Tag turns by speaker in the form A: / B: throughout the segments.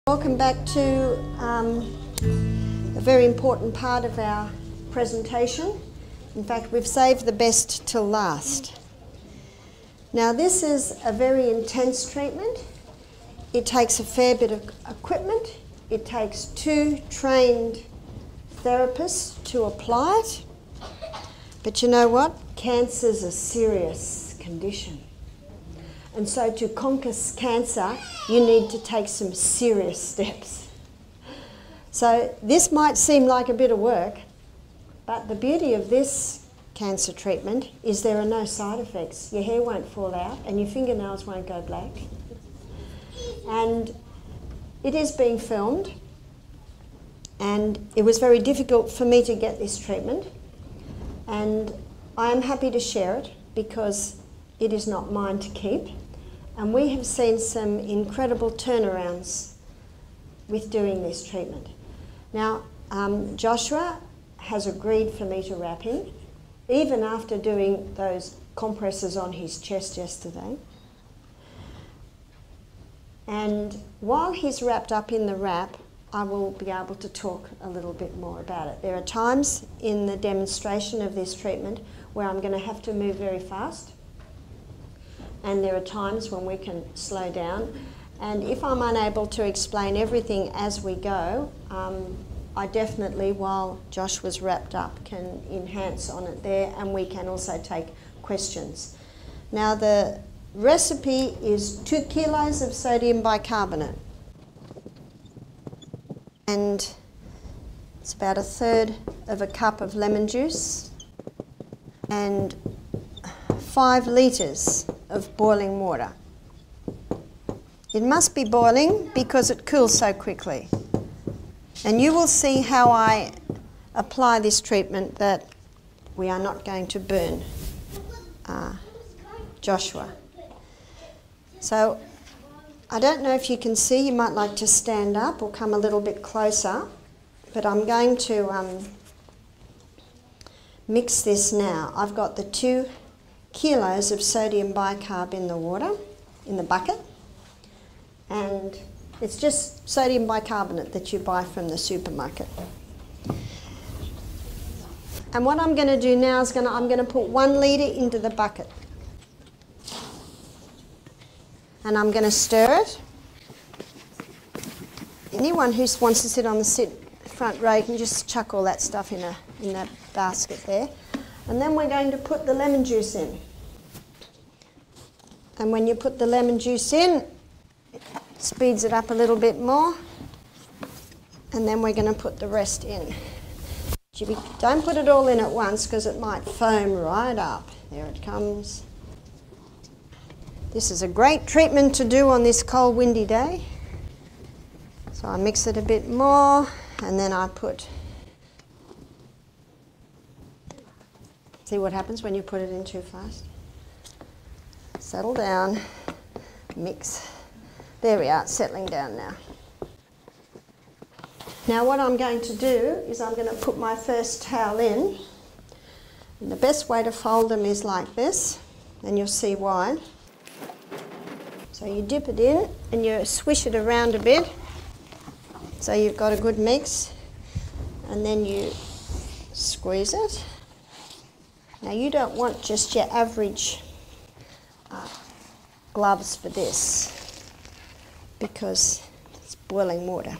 A: Welcome back to a very important part of our presentation. In fact, we've saved the best till last. Now, this is a very intense treatment. It takes a fair bit of equipment. It takes 2 trained therapists to apply it. But you know what? Cancer is a serious condition. And so to conquer cancer, you need to take some serious steps. So this might seem like a bit of work, but the beauty of this cancer treatment is there are no side effects. Your hair won't fall out and your fingernails won't go black. And it is being filmed, and it was very difficult for me to get this treatment. And I am happy to share it because it is not mine to keep. And we have seen some incredible turnarounds with doing this treatment. Now, Joshua has agreed for me to wrap him, even after doing those compresses on his chest yesterday. And while he's wrapped up in the wrap, I will be able to talk a little bit more about it. There are times in the demonstration of this treatment where I'm going to have to move very fast. And there are times when we can slow down. And if I'm unable to explain everything as we go, I definitely, while Josh was wrapped up, can enhance on it there, and we can also take questions. Now, the recipe is 2 kilos of sodium bicarbonate. And it's about 1/3 of a cup of lemon juice and 5 litres of boiling water. It must be boiling because it cools so quickly. And you will see how I apply this treatment that we are not going to burn Joshua. So I don't know if you can see, you might like to stand up or come a little bit closer, but I'm going to mix this now. I've got the 2 kilos of sodium bicarb in the water, in the bucket, and it's just sodium bicarbonate that you buy from the supermarket. And what I'm going to do now is I'm going to put 1 litre into the bucket, and I'm going to stir it. Anyone who wants to sit on the front row, you can just chuck all that stuff in that basket there. And then we're going to put the lemon juice in. And when you put the lemon juice in, it speeds it up a little bit more. And then we're going to put the rest in. Don't put it all in at once because it might foam right up. There it comes. This is a great treatment to do on this cold, windy day. So I mix it a bit more, and then I put... See what happens when you put it in too fast? Settle down, mix. There we are, it's settling down now. Now what I'm going to do is I'm going to put my first towel in. And the best way to fold them is like this, and you'll see why. So you dip it in and you swish it around a bit so you've got a good mix, and then you squeeze it. Now you don't want just your average gloves for this because it's boiling water.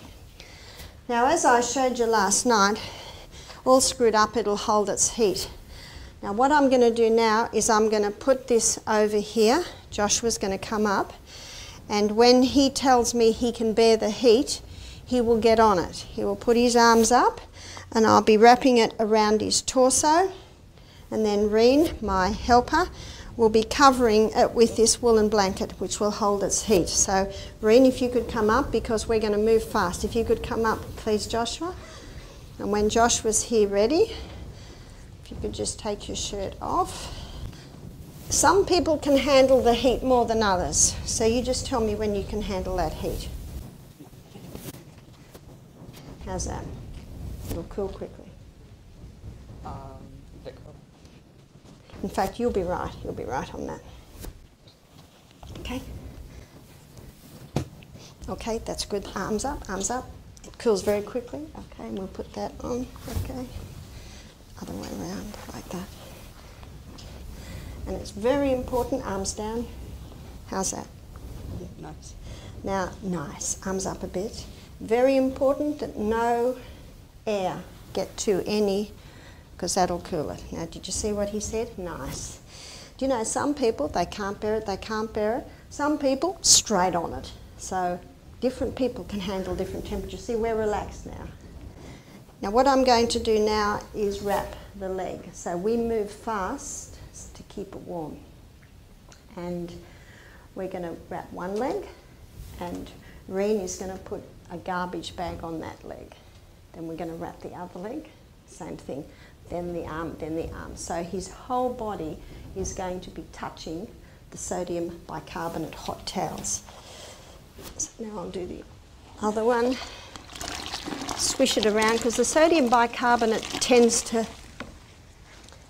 A: Now, as I showed you last night, all screwed up, it'll hold its heat. Now what I'm going to do now is I'm going to put this over here. Joshua's going to come up, and when he tells me he can bear the heat, he will get on it. He will put his arms up, and I'll be wrapping it around his torso. And then Reen, my helper, will be covering it with this woolen blanket, which will hold its heat. So, Reen, if you could come up, because we're going to move fast. If you could come up, please, Joshua. And when Joshua's here ready, if you could just take your shirt off. Some people can handle the heat more than others. So you just tell me when you can handle that heat. How's that? It'll cool quickly. In fact, you'll be right. You'll be right on that. Okay? Okay, that's good. Arms up, arms up. It cools very quickly. Okay, and we'll put that on. Okay, other way around, like that. And it's very important, arms down. How's that?
B: Nice.
A: Now, nice. Arms up a bit. Very important that no air get to any, because that'll cool it. Now, did you see what he said? Nice. Do you know some people, they can't bear it, they can't bear it. Some people, straight on it. So different people can handle different temperatures. See, we're relaxed now. Now, what I'm going to do now is wrap the leg. So we move fast to keep it warm. And we're going to wrap one leg, and Reen is going to put a garbage bag on that leg. Then we're going to wrap the other leg, same thing. Then the arm, then the arm. So his whole body is going to be touching the sodium bicarbonate hot towels. So now I'll do the other one. Swish it around, because the sodium bicarbonate tends to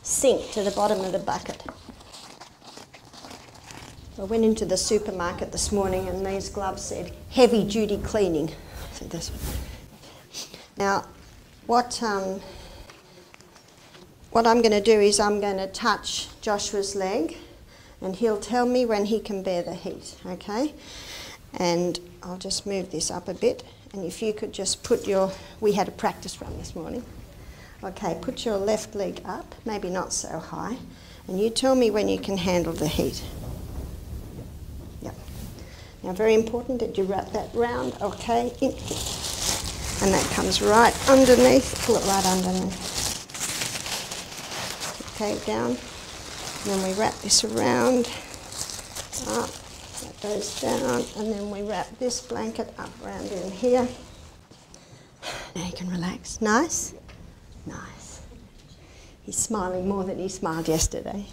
A: sink to the bottom of the bucket. I went into the supermarket this morning and these gloves said heavy duty cleaning. So this one. Now, what I'm going to do is I'm going to touch Joshua's leg, and he'll tell me when he can bear the heat, okay? And I'll just move this up a bit, and if you could just put your, we had a practice run this morning. Okay, put your left leg up, maybe not so high, and you tell me when you can handle the heat. Yep. Now, very important that you wrap that round, okay? And that comes right underneath, pull it right underneath. Okay, down. And then we wrap this around, up, that goes down, and then we wrap this blanket up around in here. Now you can relax. Nice? Nice. He's smiling more than he smiled yesterday.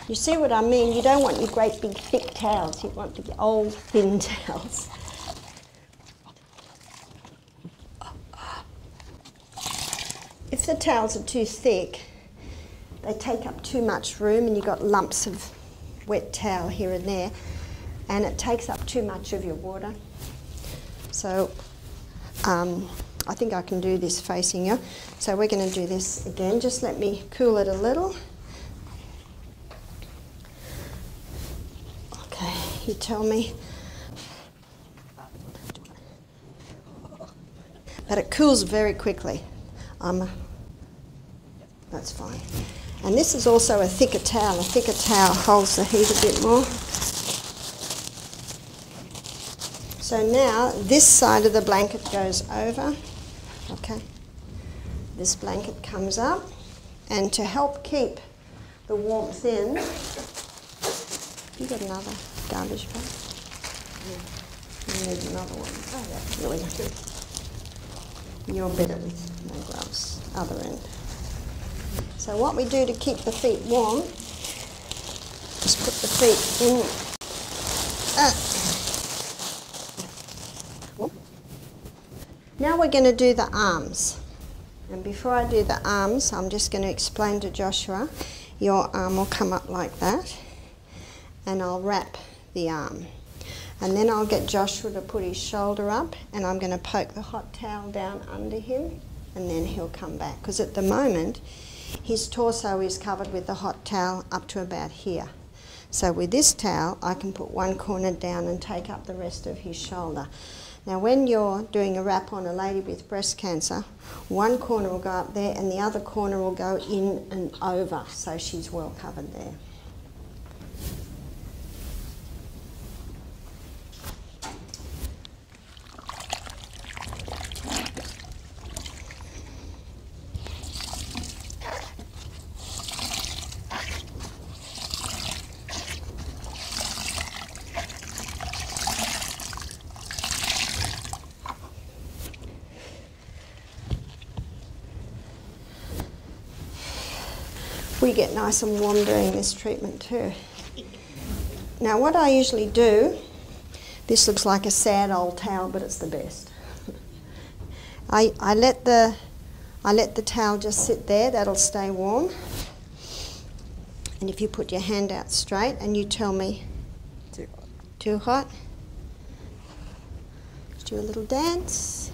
A: You see what I mean? You don't want your great big thick towels, you want the old thin towels. If the towels are too thick, they take up too much room and you've got lumps of wet towel here and there, and it takes up too much of your water. So I think I can do this facing you. So we're going to do this again. Just let me cool it a little. Okay, you tell me. But it cools very quickly. That's fine. And this is also a thicker towel. A thicker towel holds the heat a bit more. So now this side of the blanket goes over. Okay. This blanket comes up, and to help keep the warmth in, you got another garbage bag? Yeah. You need another one. Oh, that's really good. You're better with no gloves. Other end. So what we do to keep the feet warm is put the feet in. Now we're going to do the arms. And before I do the arms, I'm just going to explain to Joshua, your arm will come up like that, and I'll wrap the arm. And then I'll get Joshua to put his shoulder up, and I'm going to poke the hot towel down under him, and then he'll come back. Because at the moment, his torso is covered with the hot towel up to about here. So with this towel, I can put one corner down and take up the rest of his shoulder. Now when you're doing a wrap on a lady with breast cancer, one corner will go up there and the other corner will go in and over, so she's well covered there. We get nice and warm during this treatment too. Now what I usually do, this looks like a sad old towel, but it's the best. I let the towel just sit there, that'll stay warm. And if you put your hand out straight and you tell me,
B: Too hot.
A: too hot, just do a little dance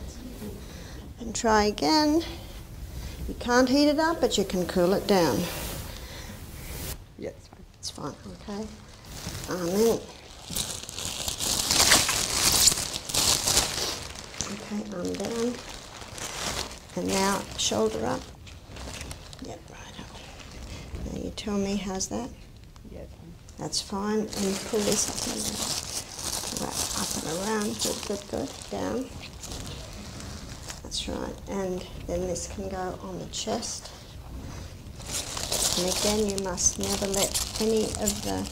A: and try again. You can't heat it up, but you can cool it down.
B: Yeah, it's fine.
A: It's fine, okay? Amen. Okay, arm down. And now shoulder up. Yep, right up. Now you tell me, how's that?
B: Yeah, it's fine.
A: That's fine. And pull this up and right, up and around. Good, good, good. Down. That's right. And then this can go on the chest. And again, you must never let any of the...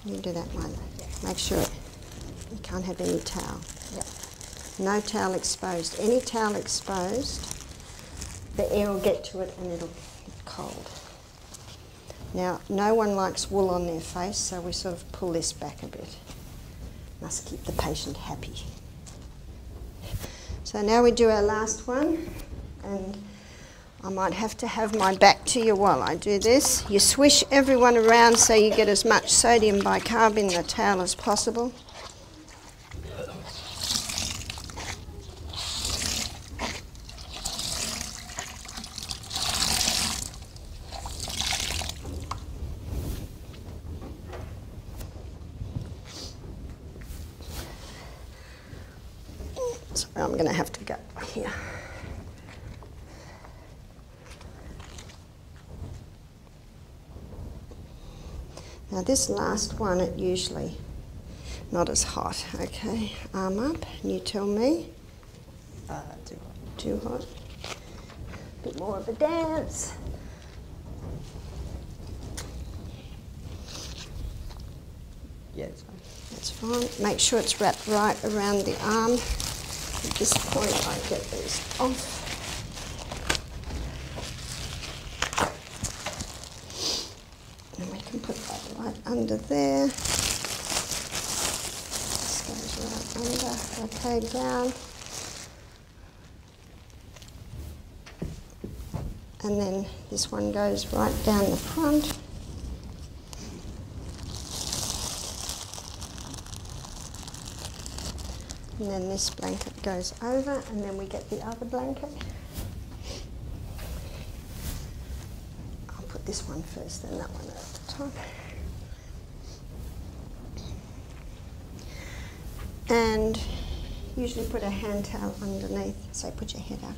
A: Can you do that one? Make sure you can't have any towel.
B: Yeah.
A: No towel exposed. Any towel exposed, the air will get to it and it'll get cold. Now, no one likes wool on their face, so we sort of pull this back a bit. Must keep the patient happy. So now we do our last one, and I might have to have my back to you while I do this. You swish everyone around so you get as much sodium bicarb in the towel as possible. Sorry, I'm going to have to go here. Now this last one, it usually not as hot. Okay, arm up, and you tell me.
B: Too hot.
A: Too hot. Bit more of a dance.
B: Yeah, it's fine.
A: That's fine. Make sure it's wrapped right around the arm. At this point, I get these off. And we can put that right under there. This goes right under. Okay, down. And then this one goes right down the front. And then this blanket goes over, and then we get the other blanket. I'll put this one first, then that one at the top. And usually put a hand towel underneath, so put your head up,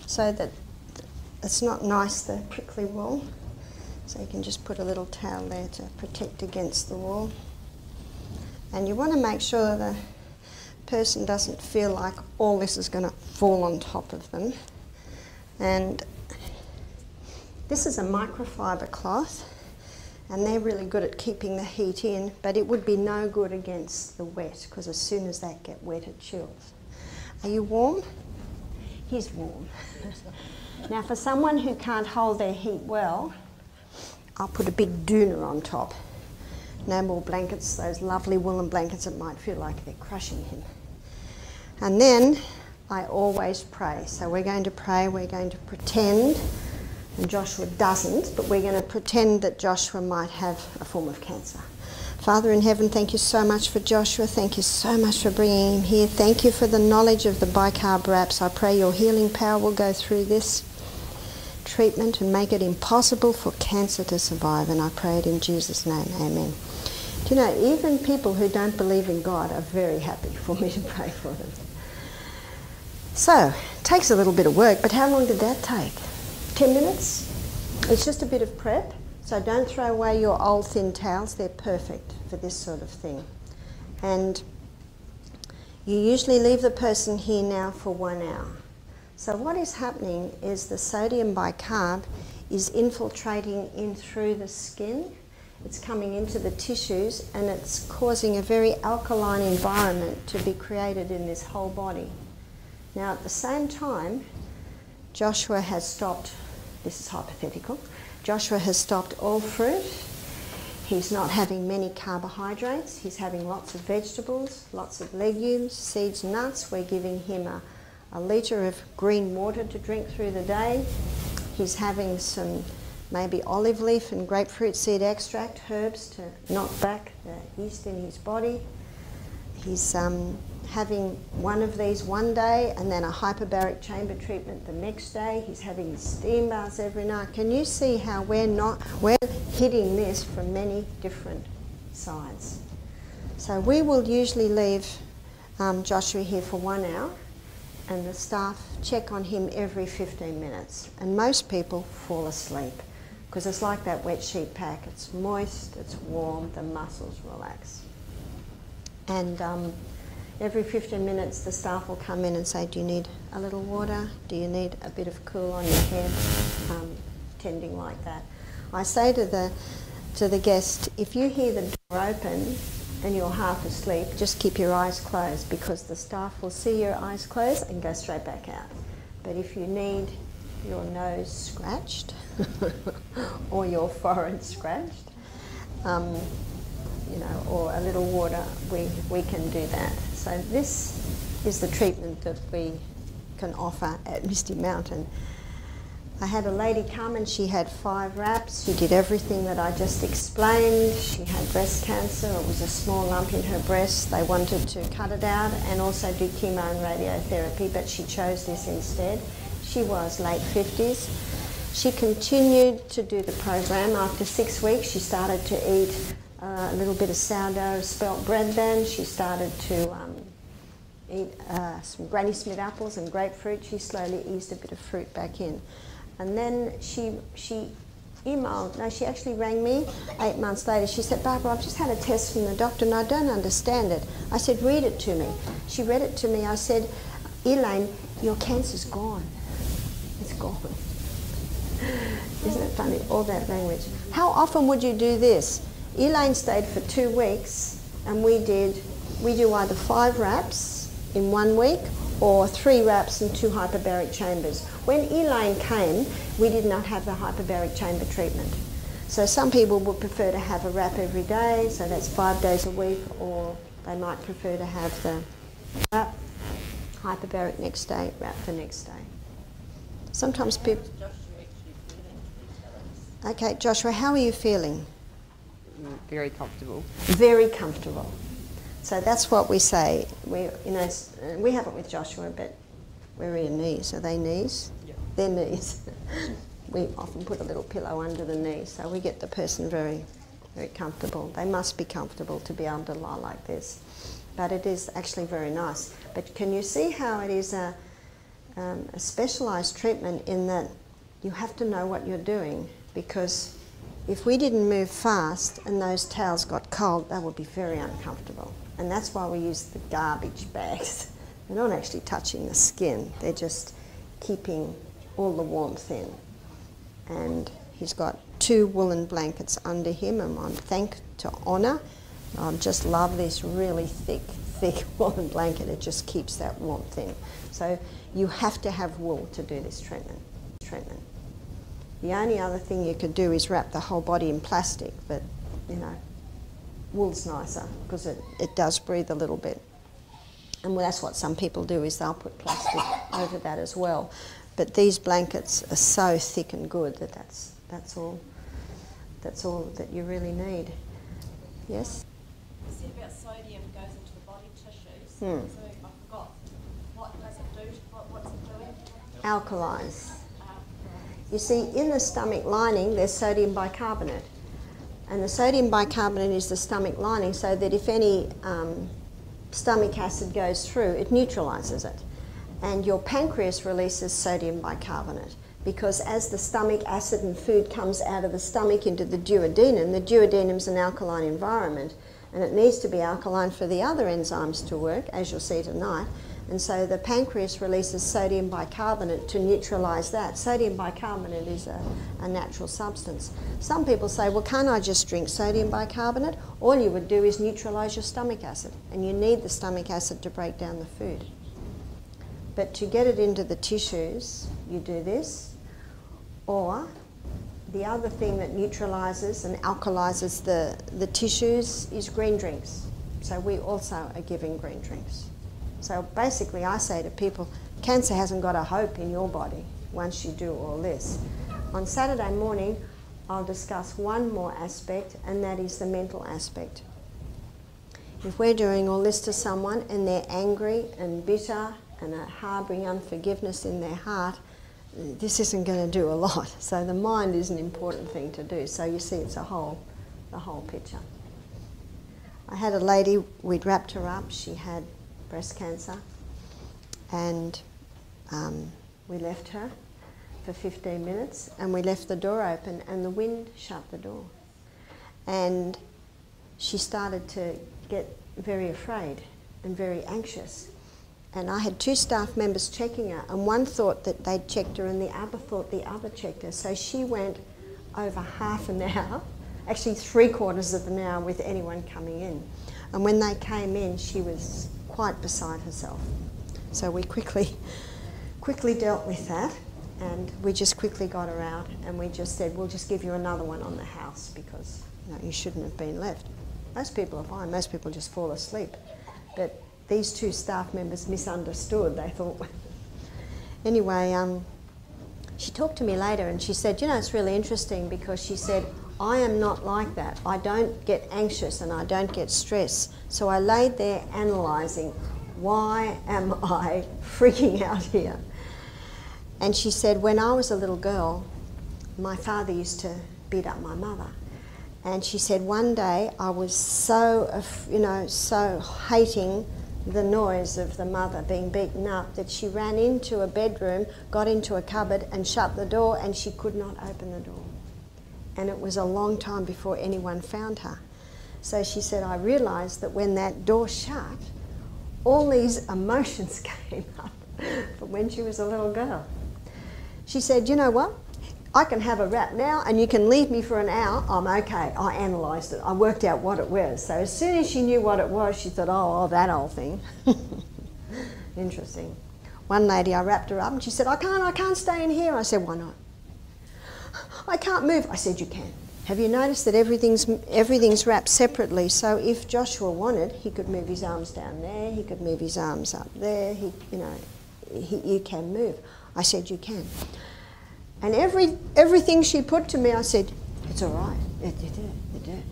A: so that it's not nice, the prickly wool. So you can just put a little towel there to protect against the wool. And you want to make sure the person doesn't feel like all this is going to fall on top of them. And this is a microfiber cloth, and they're really good at keeping the heat in, but it would be no good against the wet, because as soon as that gets wet it chills. Are you warm? He's warm. Now for someone who can't hold their heat well, I'll put a big doona on top. No more blankets, those lovely woolen blankets that might feel like they're crushing him. And then I always pray. So we're going to pray, we're going to pretend, and Joshua doesn't, but we're going to pretend that Joshua might have a form of cancer. Father in heaven, thank you so much for Joshua. Thank you so much for bringing him here. Thank you for the knowledge of the bicarb wraps. I pray your healing power will go through this treatment and make it impossible for cancer to survive. And I pray it in Jesus' name. Amen. Do you know, even people who don't believe in God are very happy for me to pray for them. So, it takes a little bit of work, but how long did that take? 10 minutes? It's just a bit of prep, so don't throw away your old thin towels. They're perfect for this sort of thing. And you usually leave the person here now for 1 hour. So what is happening is the sodium bicarb is infiltrating in through the skin. It's coming into the tissues, and it's causing a very alkaline environment to be created in this whole body. Now at the same time, Joshua has stopped, this is hypothetical, Joshua has stopped all fruit. He's not having many carbohydrates. He's having lots of vegetables, lots of legumes, seeds, nuts. We're giving him a litre of green water to drink through the day. He's having some maybe olive leaf and grapefruit seed extract, herbs to knock back the yeast in his body. He's having one of these one day and then a hyperbaric chamber treatment the next day. He's having his steam baths every night. Can you see how we're hitting this from many different sides? So we will usually leave Joshua here for 1 hour, and the staff check on him every 15 minutes. And most people fall asleep because it's like that wet sheet pack. It's moist, it's warm, the muscles relax. And every 15 minutes the staff will come in and say, do you need a little water? Do you need a bit of cool on your head? Tending like that. I say to the guest, if you hear the door open and you're half asleep, just keep your eyes closed, because the staff will see your eyes closed and go straight back out. But if you need your nose scratched or your forehead scratched, you know, or a little water, we can do that. So this is the treatment that we can offer at Misty Mountain. I had a lady come and she had 5 wraps. She did everything that I just explained. She had breast cancer. It was a small lump in her breast. They wanted to cut it out and also do chemo and radiotherapy, but she chose this instead. She was late 50s. She continued to do the program. After 6 weeks, she started to eat a little bit of sourdough spelt bread then. She started to eat some Granny Smith apples and grapefruit. She slowly eased a bit of fruit back in. And then she actually rang me 8 months later. She said, Barbara, I've just had a test from the doctor and I don't understand it. I said, read it to me. She read it to me. I said, Elaine, your cancer's gone. It's gone. Isn't it funny, all that language? How often would you do this? Elaine stayed for 2 weeks and we do either 5 wraps in 1 week or 3 wraps and 2 hyperbaric chambers. When Elaine came, we did not have the hyperbaric chamber treatment. So some people would prefer to have a wrap every day, so that's 5 days a week, or they might prefer to have the wrap, hyperbaric next day, wrap the next day. Sometimes people... Okay, Joshua, how are you feeling?
B: Very comfortable.
A: Very comfortable. So that's what we say. We have it with Joshua, but where are your knees? Are they knees?
B: Yeah.
A: They're knees. We often put a little pillow under the knee, so we get the person very, very comfortable. They must be comfortable to be able to lie like this. But it is actually very nice. But can you see how it is a specialised treatment in that you have to know what you're doing, because if we didn't move fast and those towels got cold, they would be very uncomfortable. And that's why we use the garbage bags. They're not actually touching the skin, they're just keeping all the warmth in. And he's got 2 woolen blankets under him, and to honour, I just love this really thick woolen blanket. It just keeps that warmth in. So you have to have wool to do this treatment. The only other thing you could do is wrap the whole body in plastic, but you know, wool's nicer because it does breathe a little bit. And that's what some people do, is they'll put plastic over that as well. But these blankets are so thick and good that that's all that you really need. Yes?
C: You said about sodium goes into the body tissues. So I forgot. What does it do? What's it doing?
A: Alkalize. You see, in the stomach lining, there's sodium bicarbonate. And the sodium bicarbonate is the stomach lining, so that if any stomach acid goes through, it neutralizes it. And your pancreas releases sodium bicarbonate, because as the stomach acid and food comes out of the stomach into the duodenum is an alkaline environment, and it needs to be alkaline for the other enzymes to work, as you'll see tonight. And so the pancreas releases sodium bicarbonate to neutralise that. Sodium bicarbonate is a natural substance. Some people say, well, can't I just drink sodium bicarbonate? All you would do is neutralise your stomach acid, and you need the stomach acid to break down the food. But to get it into the tissues, you do this. Or the other thing that neutralises and alkalises the tissues is green drinks. So we also are giving green drinks. So basically I say to people, cancer hasn't got a hope in your body once you do all this. On Saturday morning, I'll discuss one more aspect, and that is the mental aspect. If we're doing all this to someone and they're angry and bitter and are harbouring unforgiveness in their heart, this isn't going to do a lot. So the mind is an important thing to do. So you see, it's the whole picture. I had a lady, we'd wrapped her up, she had breast cancer, and we left her for 15 minutes, and we left the door open, and the wind shut the door. And she started to get very afraid and very anxious. And I had 2 staff members checking her, and one thought that they'd checked her and the other thought the other checked her. So she went over half an hour, actually 3/4 of an hour with anyone coming in. And when they came in, she was quite beside herself. So we quickly dealt with that, and we just quickly got her out, and we just said, we'll just give you another one on the house because you shouldn't have been left. Most people are fine, most people just fall asleep. But these 2 staff members misunderstood, they thought. Anyway, she talked to me later and she said, it's really interesting because she said, I am not like that. I don't get anxious and I don't get stressed. So I laid there analysing, why am I freaking out here? And she said, when I was a little girl, my father used to beat up my mother. And she said, one day I was so hating the noise of the mother being beaten up that she ran into a bedroom, got into a cupboard and shut the door, and she could not open the door. And it was a long time before anyone found her. So she said, I realised that when that door shut, all these emotions came up from when she was a little girl. She said, you know what? I can have a wrap now and you can leave me for an hour, I'm okay. I analysed it, I worked out what it was. So as soon as she knew what it was, she thought, oh, that old thing. Interesting. One lady, I wrapped her up and she said, I can't stay in here. I said, why not? I can't move. I said, you can. Have you noticed that everything's wrapped separately? So if Joshua wanted, he could move his arms down there, he could move his arms up there, you can move. I said, you can. And everything she put to me, I said, it's all right. It did.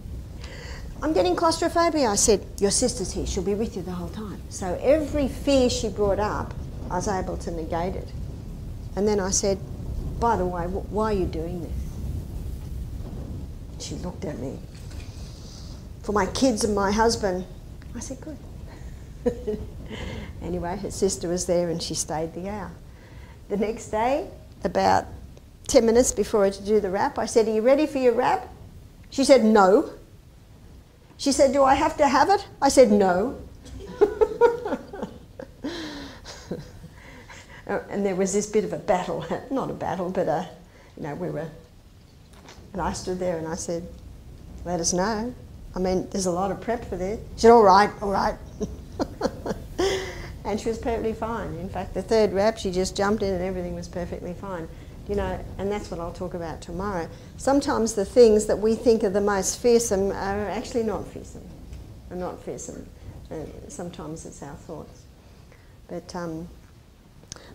A: I'm getting claustrophobia. I said, your sister's here. She'll be with you the whole time. So every fear she brought up, I was able to negate it. And then I said, by the way, why are you doing this? She looked at me. For my kids and my husband. I said, good. Anyway, her sister was there and she stayed the hour. The next day, about 10 minutes before I to do the wrap, I said, are you ready for your wrap? She said, no. She said, do I have to have it? I said, no. And there was this bit of a battle, not a battle, but and I stood there and I said, let us know. I mean, there's a lot of prep for this. She said, all right. And she was perfectly fine. In fact, the 3rd wrap, she just jumped in and everything was perfectly fine. And that's what I'll talk about tomorrow. Sometimes the things that we think are the most fearsome are actually not fearsome. Sometimes it's our thoughts. But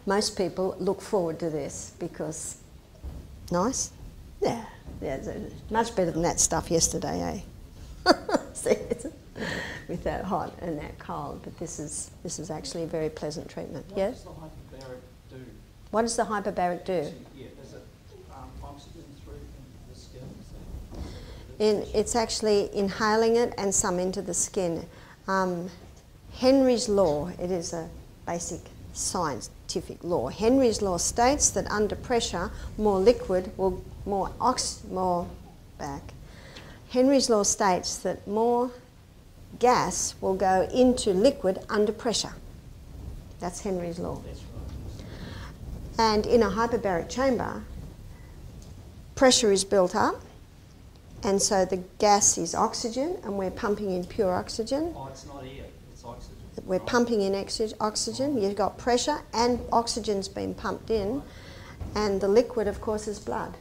A: most people look forward to this because, nice? Yeah, it's much better than that stuff yesterday, eh? See, with that hot and that cold, but this is actually a very pleasant treatment. Yes? What does the hyperbaric do?
D: Yeah, does it oxygen through the skin?
A: It's actually inhaling it and some into the skin. Henry's law, it is a basic scientific law. Henry's law states that under pressure, more liquid will more back. Henry's law states that more gas will go into liquid under pressure. That's Henry's law.
D: That's right.
A: And in a hyperbaric chamber, pressure is built up, and so the gas is oxygen, and we're pumping in pure oxygen.
D: Oh, it's not air, it's oxygen.
A: We're pumping in oxygen. You've got pressure and oxygen's been pumped in, and the liquid, of course, is blood.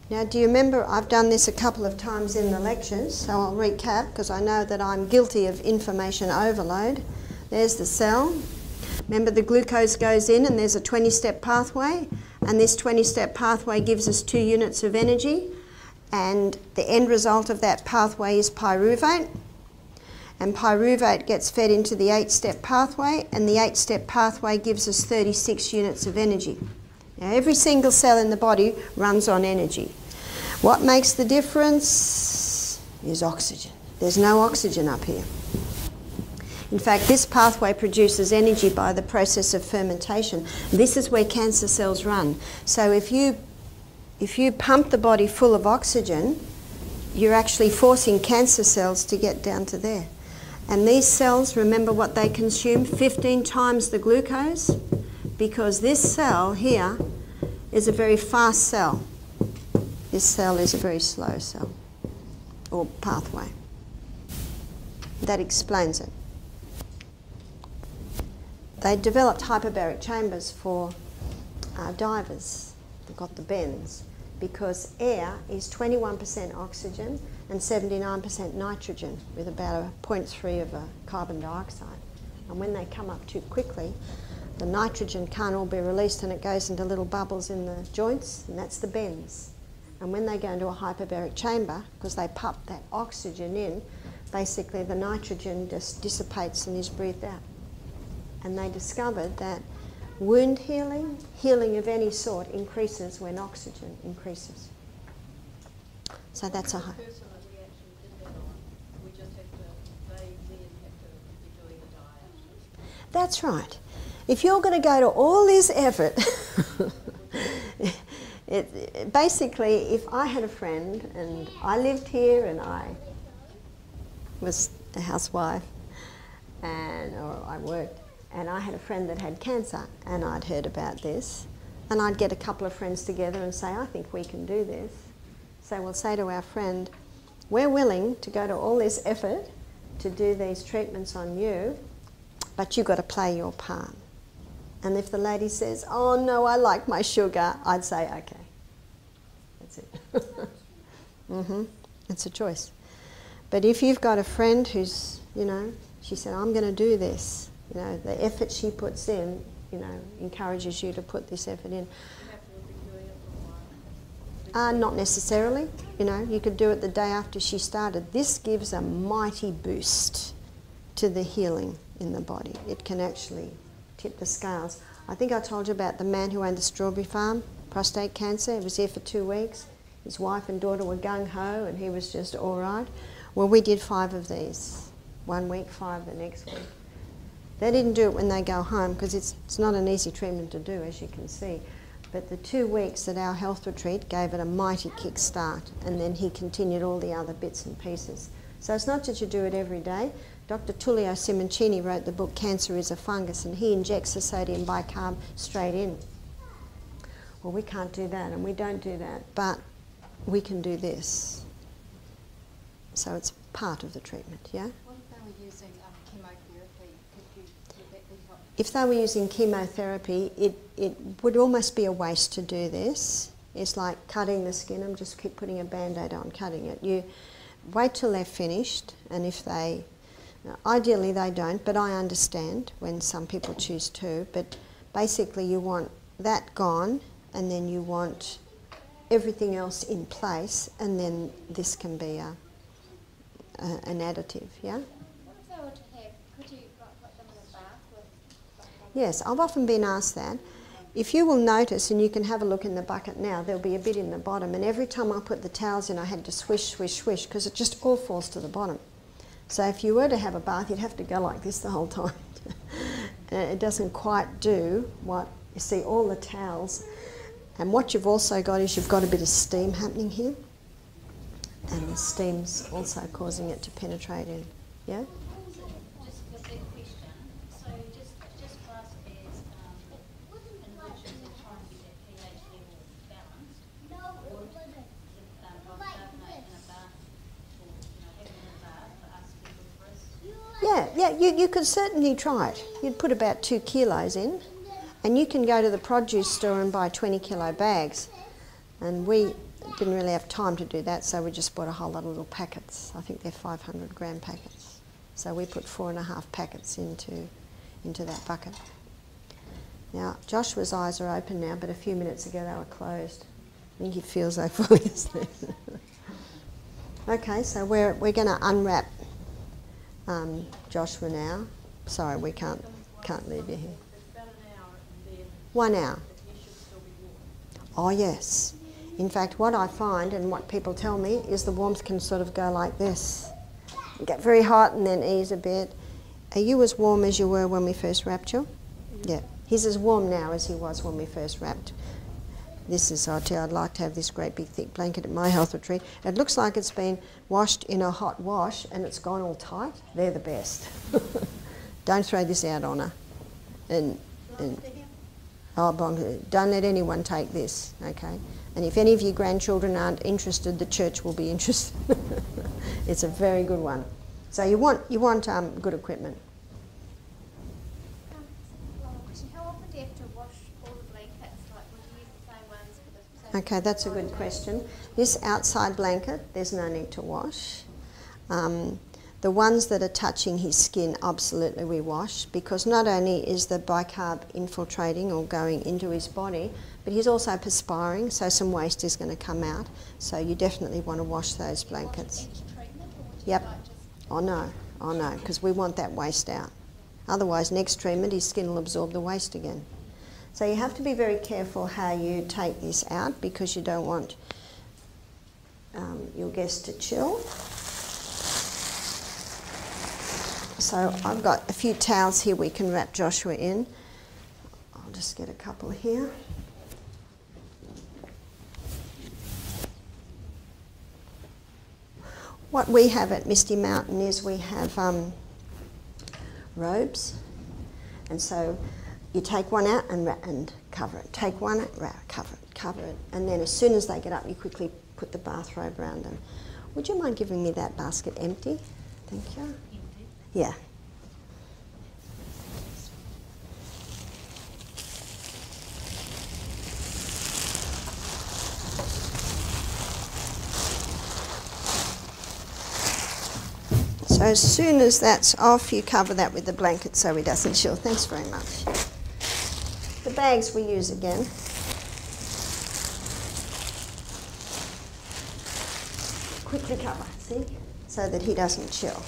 A: Now, do you remember, I've done this a couple of times in the lectures, so I'll recap because I know that I'm guilty of information overload. There's the cell. Remember, the glucose goes in and there's a 20-step pathway, and this 20-step pathway gives us 2 units of energy. and the end result of that pathway is pyruvate, and pyruvate gets fed into the 8-step pathway, and the 8-step pathway gives us 36 units of energy. Now, every single cell in the body runs on energy. What makes the difference is oxygen. There's no oxygen up here. In fact, this pathway produces energy by the process of fermentation. This is where cancer cells run. So if you pump the body full of oxygen, you're actually forcing cancer cells to get down to there. And these cells, remember what they consume? 15 times the glucose, because this cell here is a very fast cell. This cell is a very slow cell, or pathway. That explains it. They developed hyperbaric chambers for divers. They've got the bends, because air is 21% oxygen and 79% nitrogen, with about a 0.3 of a carbon dioxide. And when they come up too quickly, the nitrogen can't all be released and it goes into little bubbles in the joints, and that's the bends. And when they go into a hyperbaric chamber, because they pump that oxygen in, basically the nitrogen just dissipates and is breathed out. And they discovered that wound healing, healing of any sort, increases when oxygen increases. So that's a
C: The person that we actually did that on, we just have to, they then have to be doing a diet.
A: That's right. If you're going to go to all this effort, basically, if I had a friend and I lived here and I was a housewife or I worked, and I had a friend that had cancer and I'd heard about this, and I'd get a couple of friends together and say, I think we can do this. So we'll say to our friend, we're willing to go to all this effort to do these treatments on you, but you've got to play your part. And if the lady says, oh no, I like my sugar, I'd say, okay, that's it. It's a choice. But if you've got a friend who's, she said, I'm going to do this, the effort she puts in, encourages you to put this effort in. Not necessarily. You could do it the day after she started. This gives a mighty boost to the healing in the body. It can actually tip the scales. I think I told you about the man who owned the strawberry farm, prostate cancer. He was here for 2 weeks. His wife and daughter were gung-ho and he was just all right. Well, we did 5 of these. 1 week, 5 the next week. They didn't do it when they go home, because it's not an easy treatment to do, as you can see. But the 2 weeks at our health retreat gave it a mighty kick start, and then he continued all the other bits and pieces. So it's not that you do it every day. Dr. Tullio Simoncini wrote the book Cancer is a Fungus, and he injects the sodium bicarb straight in. Well, we can't do that, and we don't do that, but we can do this. So it's part of the treatment, yeah?
E: What if they were using chemotherapy? Would that be helpful?
A: If they were using chemotherapy, it would almost be a waste to do this. It's like cutting the skin and just keep putting a Band-Aid on, cutting it. You wait till they're finished, and if they, ideally they don't, but I understand when some people choose to, but basically you want that gone, and then you want everything else in place, and then this can be an additive, yeah?
E: What if they were to have, could you put them in a bath with?
A: Yes, I've often been asked that. If you will notice, and you can have a look in the bucket now, there'll be a bit in the bottom, and every time I put the towels in I had to swish, swish, swish, because it just all falls to the bottom. So if you were to have a bath, you'd have to go like this the whole time. It doesn't quite do what, you see, all the towels. And what you've also got is you've got a bit of steam happening here, and the steam's also causing it to penetrate in, yeah?
F: Just a big question. So just for us as individuals that try and get that pH level balanced, would carbonate in a bath, or having in a bath for us be good for us?
A: Yeah, you could certainly try it. You'd put about 2 kilos in, and you can go to the produce store and buy 20 kilo bags. And we didn't really have time to do that, so we just bought a whole lot of little packets. I think they're 500 gram packets. So we put 4.5 packets into that bucket. Now, Joshua's eyes are open now, but a few minutes ago they were closed. I think he feels they're fully asleep. Okay, so we're going to unwrap Joshua now. Sorry, we can't leave you here.
C: It's about an hour and then
A: 1 hour.
C: he should still be warm.
A: Oh yes. In fact, what I find and what people tell me is the warmth can sort of go like this. Get very hot and then ease a bit. Are you as warm as you were when we first wrapped you? Yeah. He's as warm now as he was when we first wrapped. This is, I tell you, I'd like to have this great big thick blanket at my health retreat. It looks like it's been washed in a hot wash and it's gone all tight. They're the best. Don't throw this out on her. And don't let anyone take this, okay? And if any of your grandchildren aren't interested, the church will be interested. It's a very good one. So you want good equipment.
E: One more question. How often do you have to wash all the blankets? Like, would you use the same ones for the same?
A: Okay, that's a good question. This outside blanket, there's no need to wash. The ones that are touching his skin, absolutely we wash, because not only is the bicarb infiltrating or going into his body, but he's also perspiring, so some waste is going to come out. So you definitely want to wash those blankets. Yep. Oh no, because we want that waste out. Otherwise, next treatment, his skin will absorb the waste again. So you have to be very careful how you take this out, because you don't want your guest to chill. So I've got a few towels here we can wrap Joshua in. I'll just get a couple here. What we have at Misty Mountain is we have robes, and so you take one out and cover it. Take one out, cover it, and then as soon as they get up, you quickly put the bathrobe around them. Would you mind giving me that basket empty? Thank you.
F: Empty.
A: Yeah. So as soon as that's off, you cover that with the blanket so he doesn't chill. Thanks very much. The bags we use again. Quickly cover, see? So that he doesn't chill.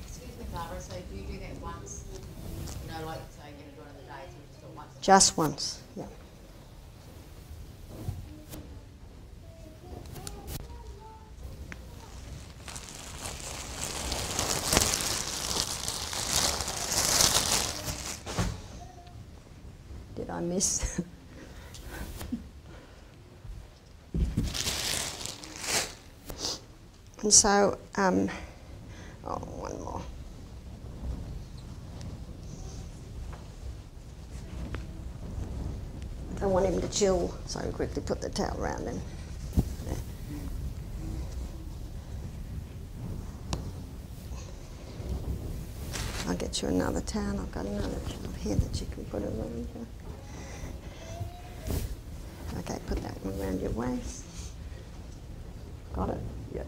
G: Excuse me, Barbara, so do you do that once? You know, like, say, you're going to do it in the day, so you just do it once?
A: Just once, yeah. Did I miss? And so, one more. I want him to chill, so I quickly put the towel around him. There. I'll get you another towel. I've got another towel here that you can put around you. Okay, put that one around your waist. Got it? Yep.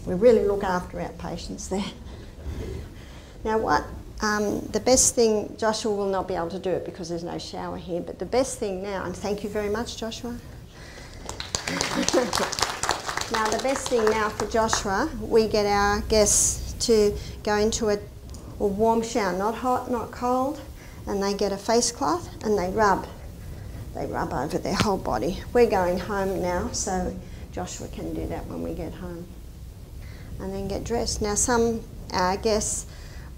A: We really look after our patients there. Now what, the best thing, Joshua will not be able to do it because there's no shower here, but the best thing now, and thank you very much, Joshua. Now the best thing now for Joshua, we get our guests to go into a warm shower, not hot, not cold, and they get a face cloth and they rub over their whole body. We're going home now, so Joshua can do that when we get home. And then get dressed. Now some guests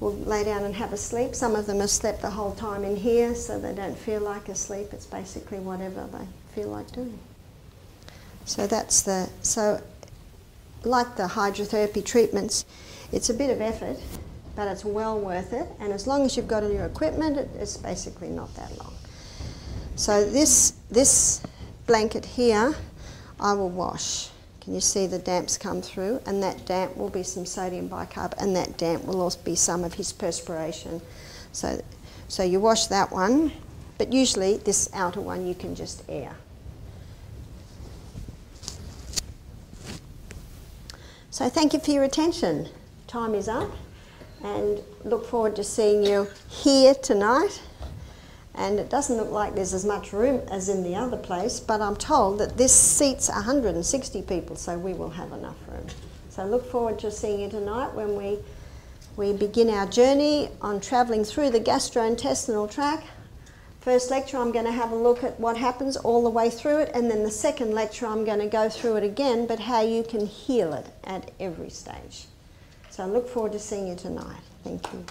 A: will lay down and have a sleep. Some of them have slept the whole time in here, so they don't feel like a sleep. It's basically whatever they feel like doing. So that's like the hydrotherapy treatments, it's a bit of effort, but it's well worth it. And as long as you've got all your equipment, it's basically not that long. So this blanket here, I will wash. Can you see the damps come through? And that damp will be some sodium bicarb, and that damp will also be some of his perspiration. So you wash that one, but usually this outer one you can just air. So thank you for your attention. Time is up, and look forward to seeing you here tonight. And it doesn't look like there's as much room as in the other place, but I'm told that this seats 160 people, so we will have enough room. So look forward to seeing you tonight when we begin our journey on travelling through the gastrointestinal tract. First lecture I'm going to have a look at what happens all the way through it, and then the second lecture I'm going to go through it again, but how you can heal it at every stage. So I look forward to seeing you tonight. Thank you.